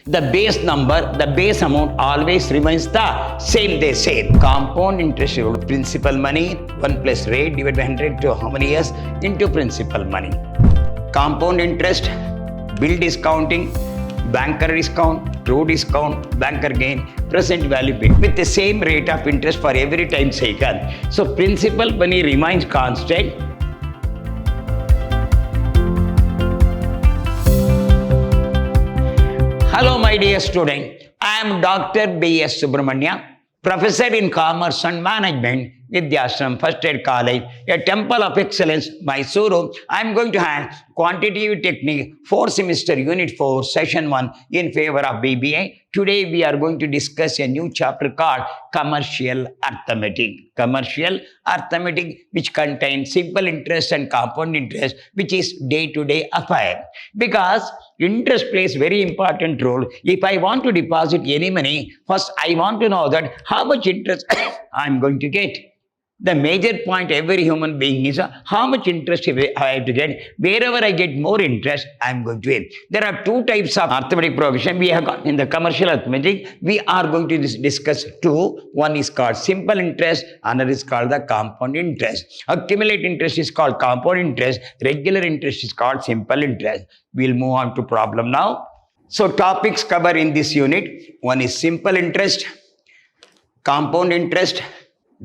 The base number, the base amount always remains the same, they say. Compound interest equal to principal money, 1 plus rate divided by 100 to how many years into principal money. Compound interest, bill discounting, banker discount, true discount, banker gain, present value paid with the same rate of interest for every time taken. So principal money remains constant. Hello my dear student, I am Dr. B.S. Subramania, Professor in Commerce and Management, Vidyashram First Aid College, a Temple of Excellence, Mysuru. I am going to hand Quantitative Technique 4th semester Unit 4, Session 1 in favor of BBA. Today we are going to discuss a new chapter called Commercial Arithmetic. Commercial Arithmetic, which contains simple interest and compound interest, which is day-to-day affair. Because interest plays very important role. If I want to deposit any money, first I want to know that how much interest I am going to get. The major point every human being is how much interest I have to get. Wherever I get more interest, I am going to get. There are two types of arithmetic provision we have got in the commercial arithmetic. We are going to discuss two. One is called simple interest, another is called the compound interest. Accumulated interest is called compound interest. Regular interest is called simple interest. We'll move on to problem now. So topics covered in this unit. One is simple interest, compound interest,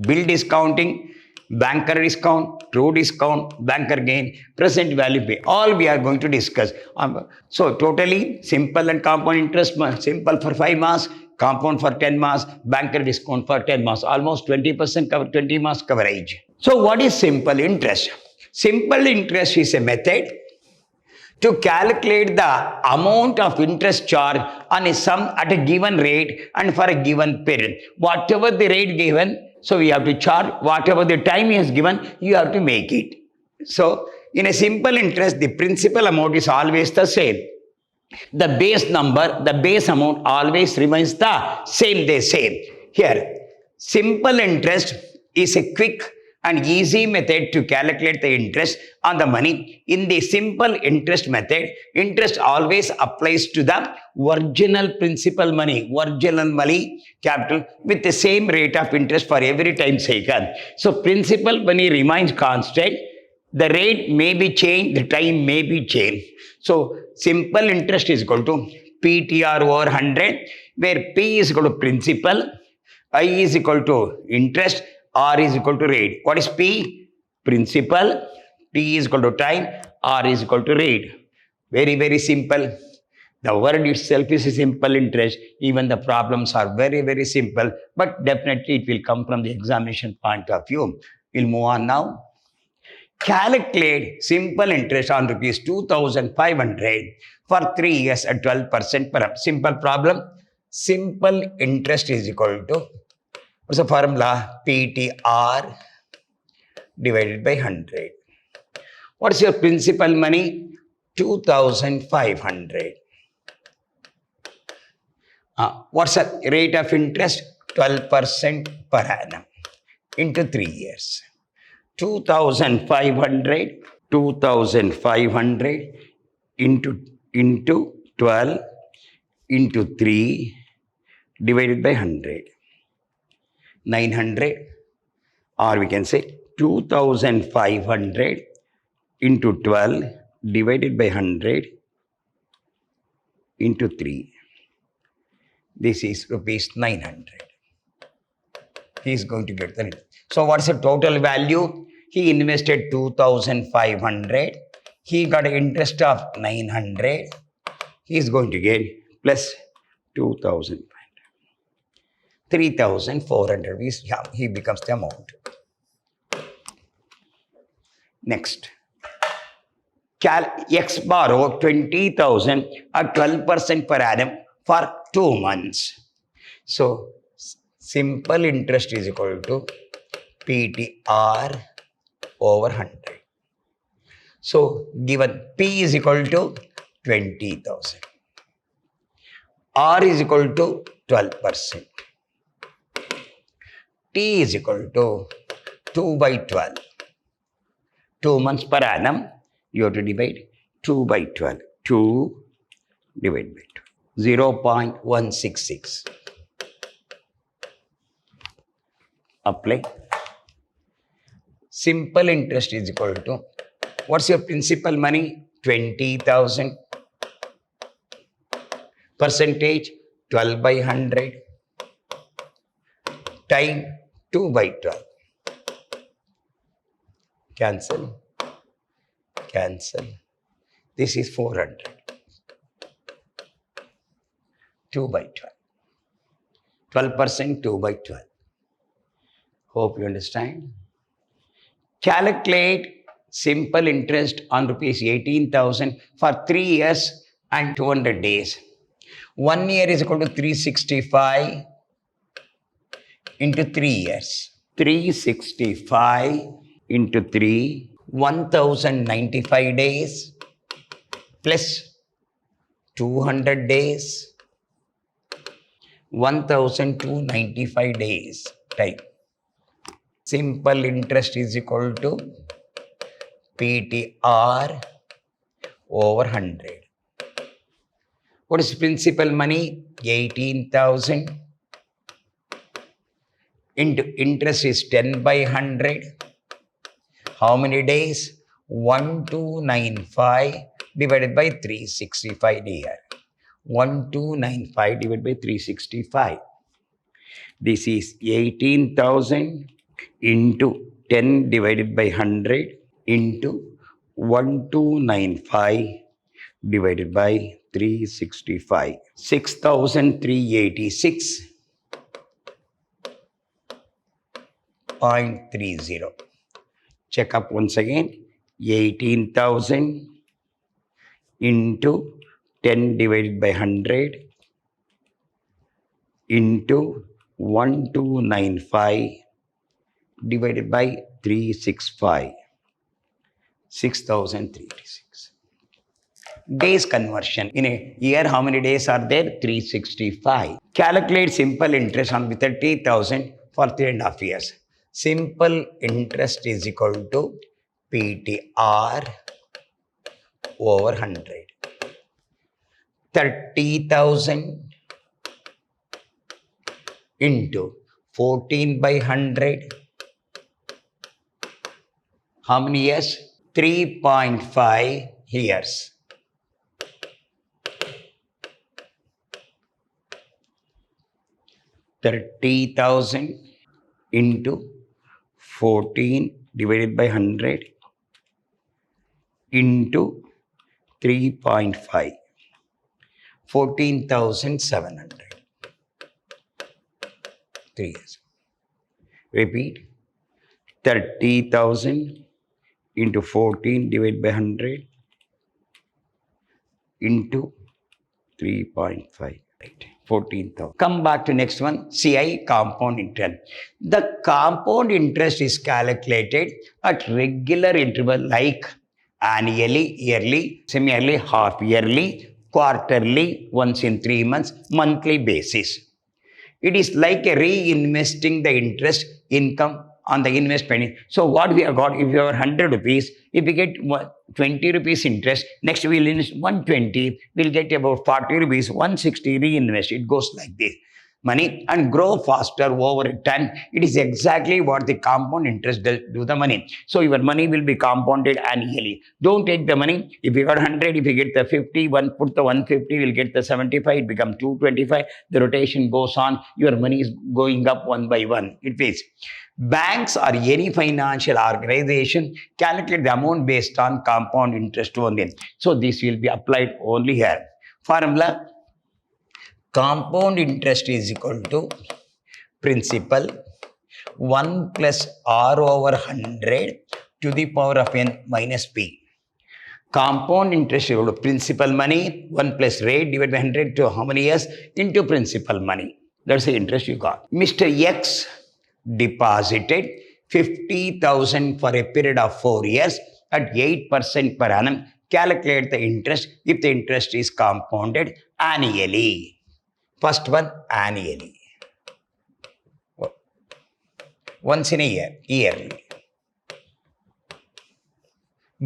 bill discounting, banker discount, true discount, banker gain, present value pay. All we are going to discuss. So totally simple and compound interest, simple for 5 marks, compound for 10 marks, banker discount for 10 marks, almost 20% cover, 20 marks coverage. So what is simple interest? Simple interest is a method to calculate the amount of interest charged on a sum at a given rate and for a given period. Whatever the rate given, so we have to charge. Whatever the time is given, you have to make it. So in a simple interest, the principal amount is always the same. The base number, the base amount always remains the same, they say. Here, simple interest is a quick and easy method to calculate the interest on the money. In the simple interest method, interest always applies to the original principal money, capital, with the same rate of interest for every time taken. So principal money remains constant. The rate may be changed, the time may be changed. So simple interest is equal to PTR over 100, where P is equal to principal, I is equal to interest, R is equal to rate. What is P? Principal. T is equal to time. R is equal to rate. Very, very simple. The word itself is a simple interest. Even the problems are very, very simple. But definitely it will come from the examination point of view. We'll move on now. Calculate simple interest on rupees 2,500 for 3 years at 12% per annum. Simple problem. Simple interest is equal to, what's the formula? PTR divided by 100. What's your principal money? 2,500. What's the rate of interest? 12% per annum into 3 years. 2,500 into 12 into 3 divided by 100. 900, or we can say 2,500 into 12 divided by 100 into 3. This is rupees 900. He is going to get the net. So what's the total value? He invested 2,500. He got an interest of 900. He is going to get plus 2,000. 3,400, he becomes the amount. Next, X borrow 20,000 at 12% per annum for 2 months. So, simple interest is equal to PTR over 100. So, given P is equal to 20,000. R is equal to 12%. T is equal to 2 by 12. 2 months per annum, you have to divide 2 by 12. 2 divided by 0.166. Apply. Simple interest is equal to, what's your principal money? 20,000. Percentage 12 by 100 time 2 by 12. Cancel. Cancel. This is 400. 2 by 12. 12% 2 by 12. Hope you understand. Calculate simple interest on rupees 18,000 for 3 years and 200 days. 1 year is equal to 365 into 3 years. 365 into 3, 1095 days plus 200 days, 1295 days time. Simple interest is equal to PTR over 100. What is principal money? 18,000 into interest is 10 by 100. How many days? 1295 divided by 365 here. 1295 divided by 365. This is 18,000 into 10 divided by 100 into 1295 divided by 365. 6,386.30. Check up once again. 18,000 into 10 divided by 100 into 1295 divided by 365. 6,386. Days conversion. In a year, how many days are there? 365. Calculate simple interest on 30,000 for 3.5 years. Simple interest is equal to PTR over 100. 30,000 into 14 by 100. How many years? 3.5 years. $30,000 into 14 divided by 100 into 3.5. 14,700. 3 years. Repeat. 30,000 into 14 divided by 100 into 3.5. 14,000. Come back to next one. CI compound interest. The compound interest is calculated at regular interval like annually, yearly, semi-yearly, half-yearly, quarterly, once in 3 months, monthly basis. It is like a reinvesting the interest income on the investment. So what we have got, if you have 100 rupees, if we get 20 rupees interest, next we will invest 120, we'll get about 40 rupees, 160 reinvest. It goes like this. Money and grow faster over time. It is exactly what the compound interest does to the money. So your money will be compounded annually. Don't take the money. If you got 100, if you get the 50, one put the 150, will get the 75, it becomes 225. The rotation goes on. Your money is going up one by one. It means banks or any financial organization calculate the amount based on compound interest only. So this will be applied only here. Formula: compound interest is equal to principal 1 plus R over 100 to the power of n minus p. Compound interest is equal to principal money 1 plus rate divided by 100 to how many years into principal money. That's the interest you got. Mr. X deposited 50,000 for a period of 4 years at 8% per annum. Calculate the interest if the interest is compounded annually. First one, annually. Once in a year, yearly.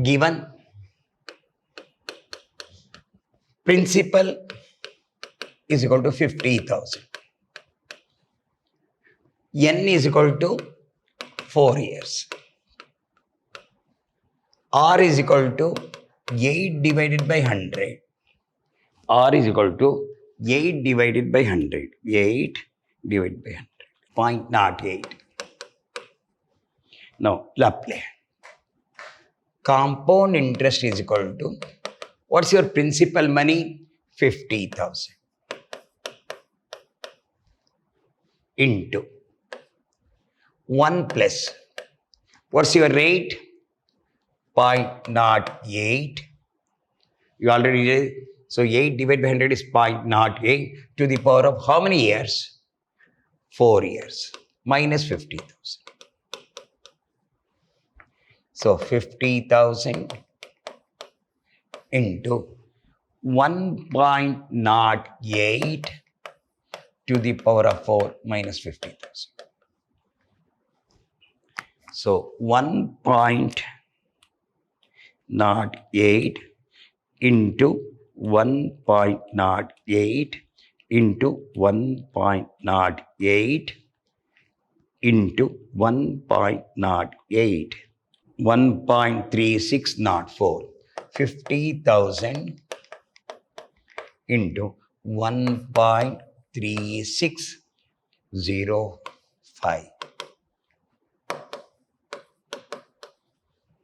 Given principal is equal to 50,000. N is equal to 4 years. R is equal to 8 divided by 100. R is equal to 8 divided by 100. 8 divided by 100. 0.08. Now, apply. Compound interest is equal to, what's your principal money? 50,000. Into 1 plus, what's your rate? 0.08. You already did. So 8 divided by 100 is 0.08 to the power of how many years? 4 years. Minus 50,000. So 50,000 into 1.08 to the power of 4 minus 50,000. So 1.08 into 1.08 into 1.08 into 1.08. 1.3604. 50,000 into 1.3605.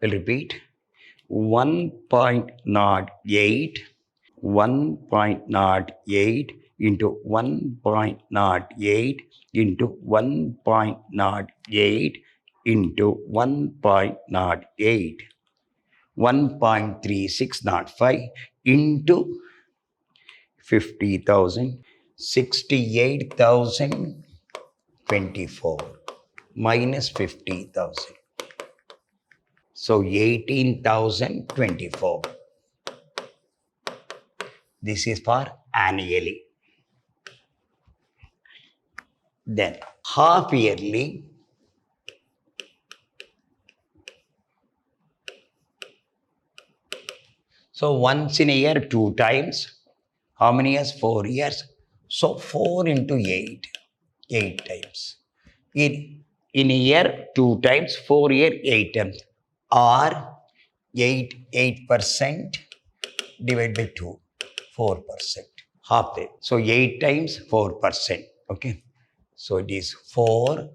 I'll repeat. 1.08 into 1.08 into 1.08 into 1.08. 1.3605 into 50,000. 68,024 minus 50,000. So 18,024. This is for annually. Then half yearly. So once in a year, 2 times. How many years? 4 years. So 4 into 8. 8 times. In a year, 2 times. 4 year, 8 times. Or 8% divided by 2. 4%. Half day. So 8 times 4%. Okay. So it is 4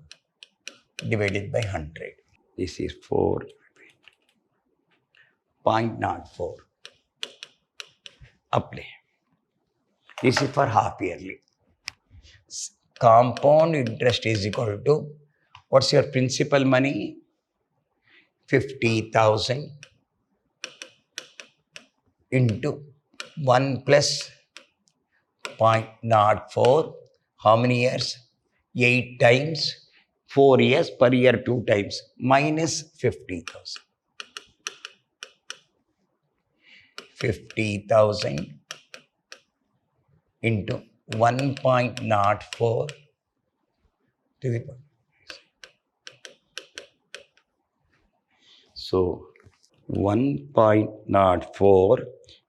divided by 100. This is 4.04. Apply. This is for half yearly. Compound interest is equal to, what's your principal money? 50,000 into 1 plus 0.04. How many years? 8 times. 4 years, per year 2 times. Minus 50,000. 50,000 into 1.04 to the power. So 1.04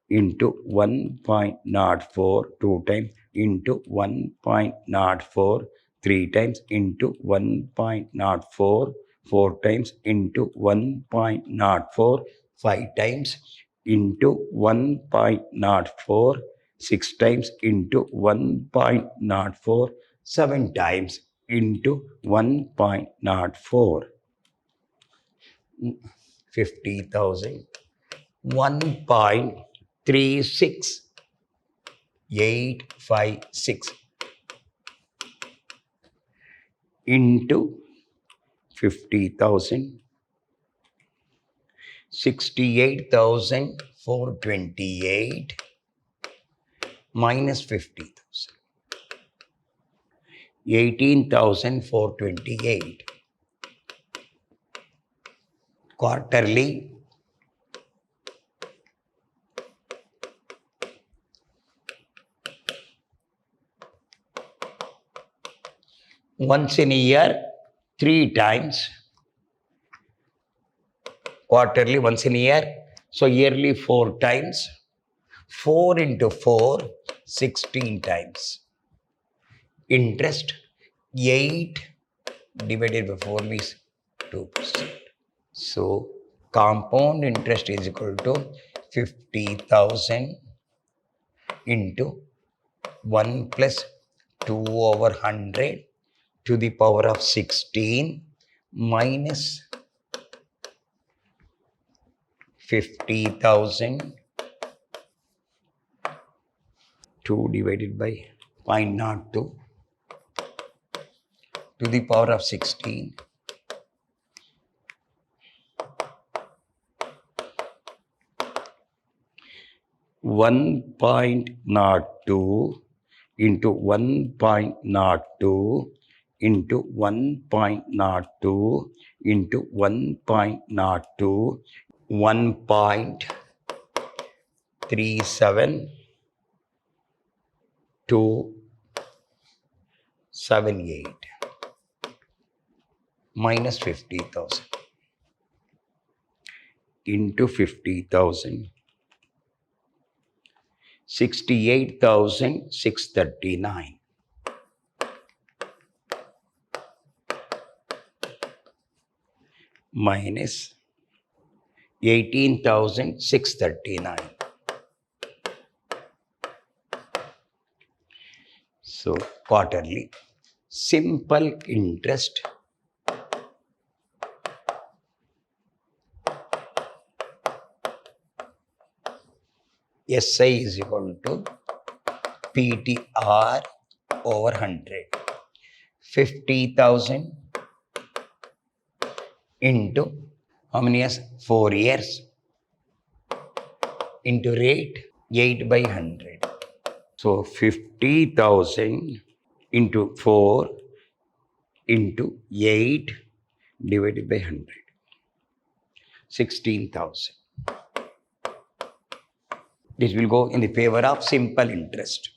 into 1.04 2 times into 1.04 3 times into 1.04 4 times into 1.04 5 times into 1.04 6 times into 1.04 7 times into 1.04. 50,000. 1.36856 into 50,000. 68,428 minus 50,000. 18,428. Quarterly. Once in a year, 3 times. Quarterly, once in a year. So yearly 4 times. 4 into 4, 16 times. Interest 8 divided by 4 means 2%. So compound interest is equal to 50,000 into 1 plus 2 over 100 to the power of 16 minus 50,000 2 divided by 0.02 to the power of 16 1.02 into 1.02 into 1.02 into 1.02 1.37278 minus 50,000 into 50,000 68,639 minus 18,639. So quarterly simple interest SI is equal to PTR over 100. 50,000 into how many years? 4 years into rate 8 by 100. So 50,000 into 4 into 8 divided by 100. 16,000. This will go in the favor of simple interest.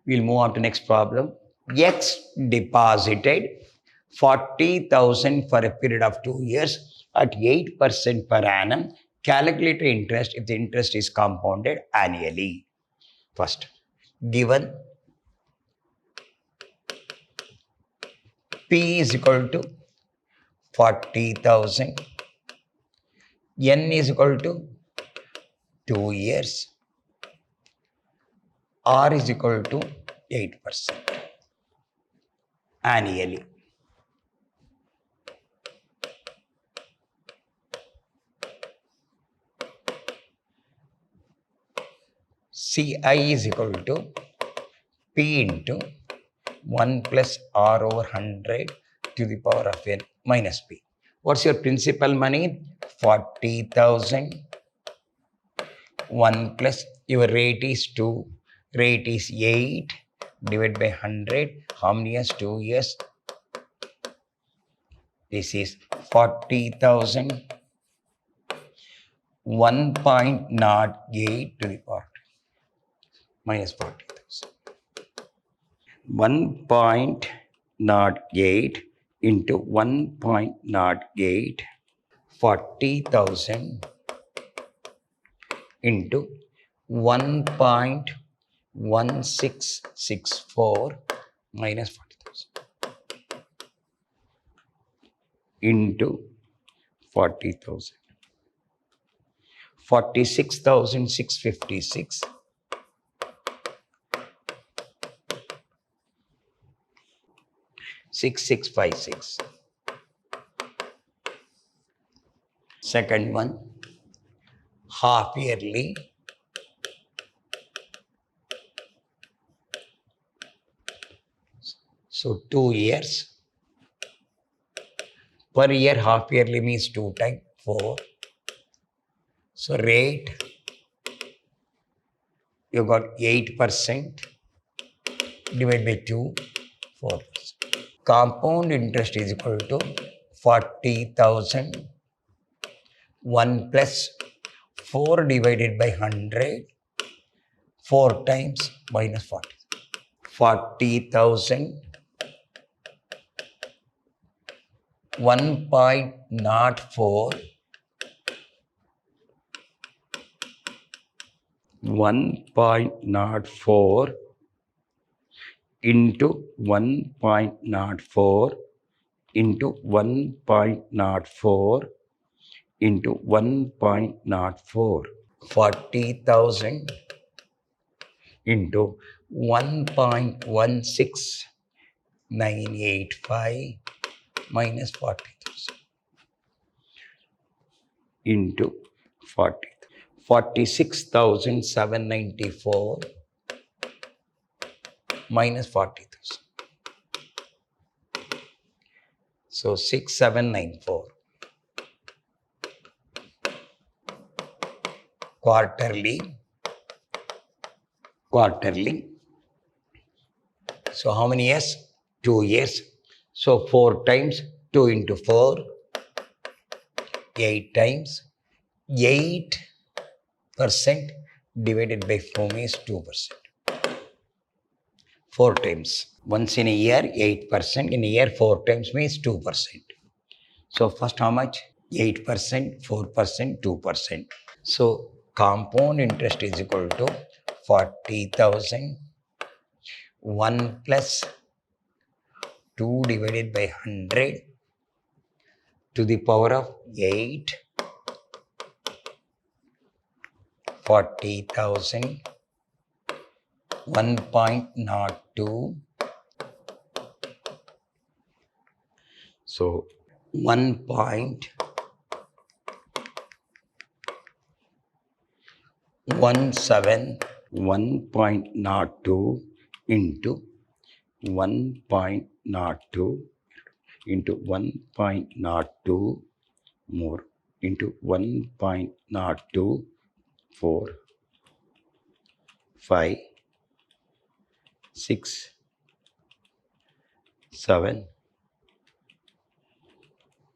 We'll move on to next problem. X deposited 40,000 for a period of 2 years at 8% per annum. Calculate the interest if the interest is compounded annually. First, given P is equal to 40,000, N is equal to 2 years, R is equal to 8% annually. CI is equal to P into 1 plus R over 100 to the power of N minus P. What's your principal money? 40,000. 1 plus your rate is 2. Rate is 8 divided by 100. How many years? 2 years. This is 40,000. 1.08 to the power minus 40,000. 1.08 into 1.08, 40,000 into 1.1664 minus 40,000 into 40,000. 46,656 6656. Second one, half yearly. So 2 years. Per year half yearly means 2 times 4. So rate, you got 8% divided by 2, 4%. Compound interest is equal to 40,000, 1 plus 4 divided by 100, 4 times minus 40. 40,000, 1.04 1.04 into 1.04 into 1.04 into 1.04. 40,000 into 1.16985 minus 40,000 into 40. 46,794 minus 40,000. So 6794. Quarterly. So how many years? 2 years. So 4 times 2 into 4, 8 times. 8% divided by 4 means 2%. 4 times. Once in a year, 8%. In a year, 4 times means 2%. So first how much? 8%, 4%, 2%. So compound interest is equal to 40,000. 1 plus 2 divided by 100 to the power of 8. 40,000. 1.02. So 1.17. 1.02 into 1.02 into 1.02 more into 1.02 4 5 6 7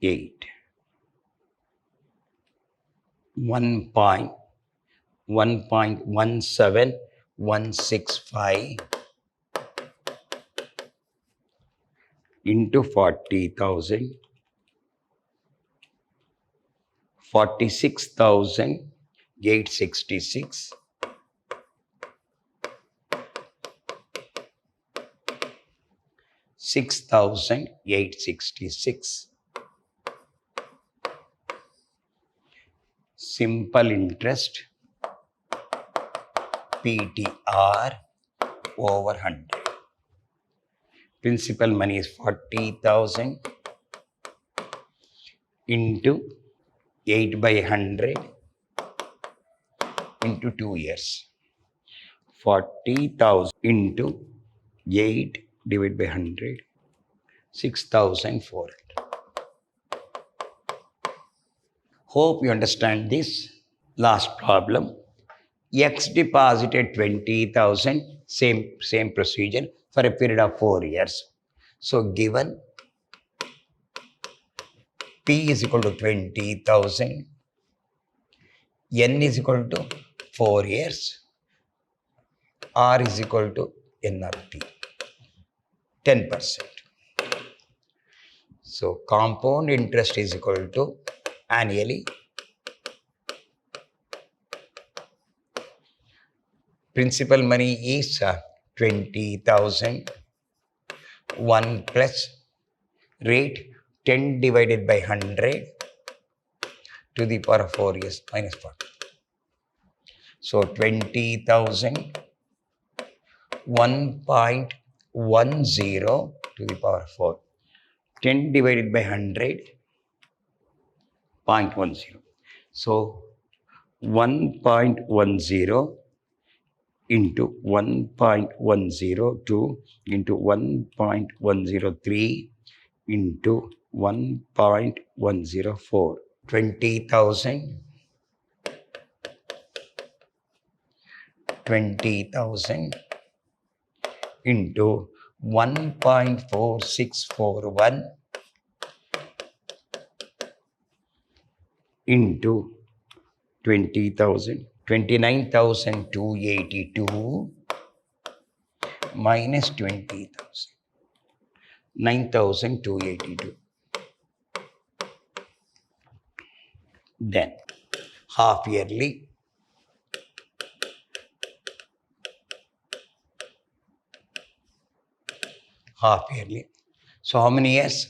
8. 1.17165 into 40,000. 46,866 6,866. Simple interest PTR over 100. Principal money is 40,000 into 8 by 100 into 2 years. 40,000 into 8 divided by 100, 6,400. Hope you understand this. Last problem. X deposited 20,000, same procedure for a period of 4 years. So given P is equal to 20,000, N is equal to 4 years, R is equal to N of T, 10%. So compound interest is equal to annually principal money is 20,000. 1 plus rate 10 divided by 100 to the power of 4 years minus 40. So 20,000 1.10 to the power of 4. 10 divided by 100 0.10. So 1.10 into 1.102 into 1.103 into 1.104. 20,000 into 1.4641 into 20,000. 29,282 minus 20,000. 9,282. Then half yearly half yearly. So how many years?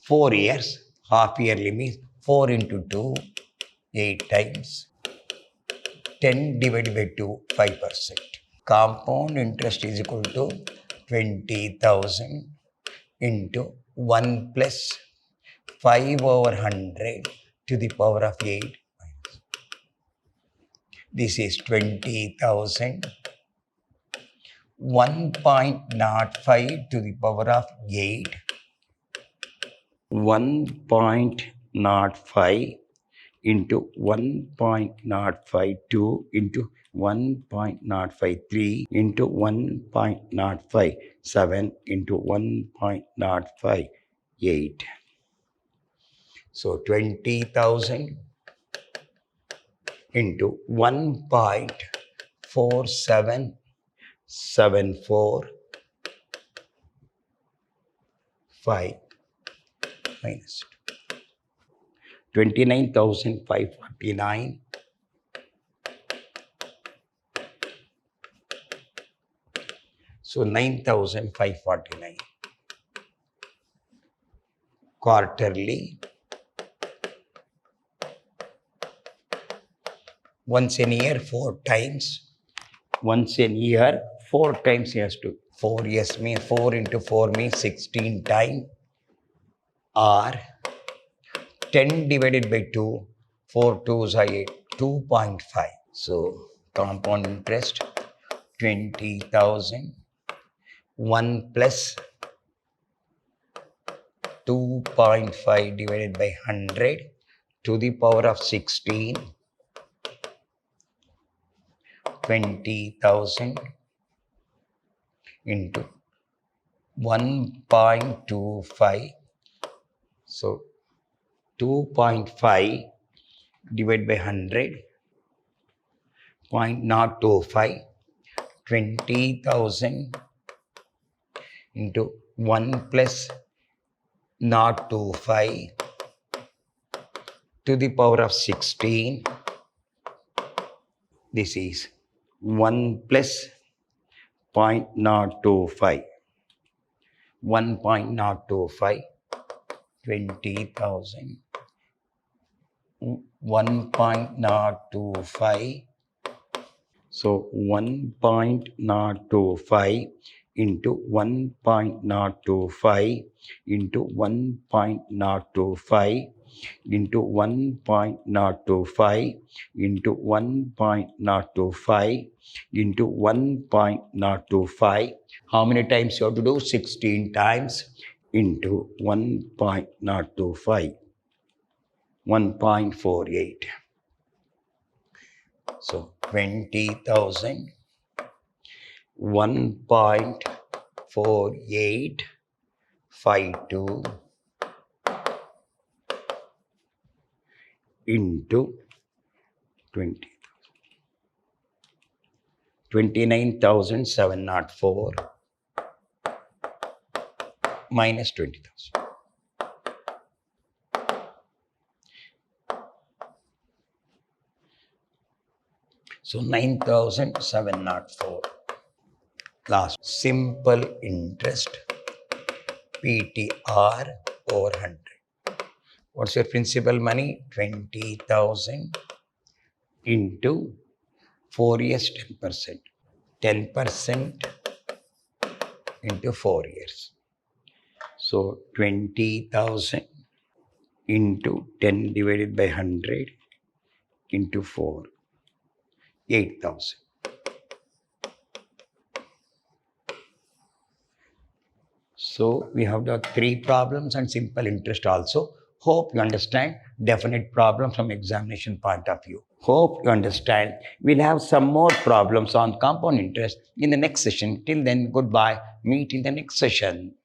4 years. Half yearly means 4 into 2, 8 times. 10 divided by 2, 5%. Compound interest is equal to 20,000 into 1 plus 5 over 100 to the power of 8. This is 20,000. 1.05 to the power of 8. 1.05 into 1.052 into 1.053 into 1.057 into 1.058. So 20,000 into 1.4775 minus 29,549 so 9,549 quarterly. Once in a year 4 times. Once in a year 4 times he has to. 4 years means 4 into 4 means 16 times, or 10 divided by 2, 4 2s are 8, 2.5. So compound interest 20,000, 1 plus 2.5 divided by 100 to the power of 16. 20,000 into 1.25. So 2.5 divided by 100, 0.025. 20,000 into 1 plus 0.25 to the power of 16. This is 1 plus 0.025. 1.025. 20,000. 1.025. So 1.025 into 1.025 into 1.025 into 1.025 into 1.025 into 1.025. How many times you have to do? 16 times into 1.025. 1.48. So 20,000. 1.4852 into 20. 29,704 minus 20,000. So 9,704. Last, simple interest, PTR over 100. What's your principal money? 20,000 into 4 years 10%. 10% into 4 years. So 20,000 into 10 divided by 100 into 4. 8,000. So we have got 3 problems and simple interest also. Hope you understand definite problems from examination point of view. Hope you understand. We'll have some more problems on compound interest in the next session. Till then, goodbye. Meet in the next session.